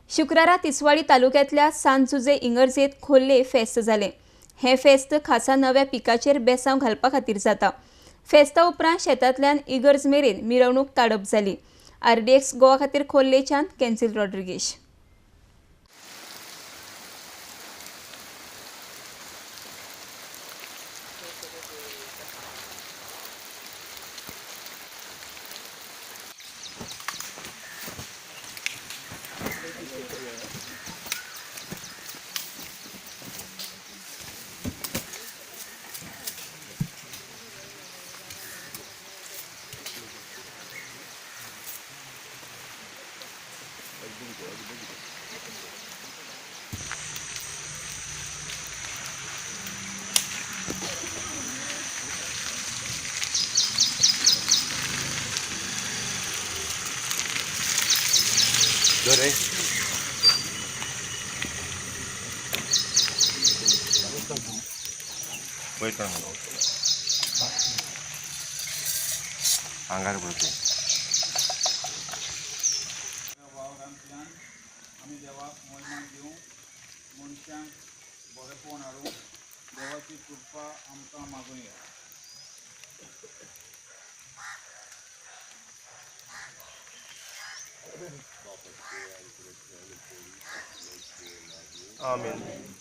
शुक्रारा तिसवाडी तालुक्यातल्या सांजुजे इंगर्जेत खोल्ले फेस्त जाले। हे फेस्त खासा नव्या पिकाचेर बेसांव घालपा खातीर जाता। फेस्ता उपरांत शेतांतल्यान इगर्ज मेरेन मिरवणूक काडप जाली। RDX गोवा खातीर खोल्लेच्यान Kensil Rodrigues. Dore. Wait a minute. Angar बोलते. आम्ही देवाक महिमा दिवं मनशांक बरेपण हाडूं देवाची कृपा आमकां मागुया। Amen.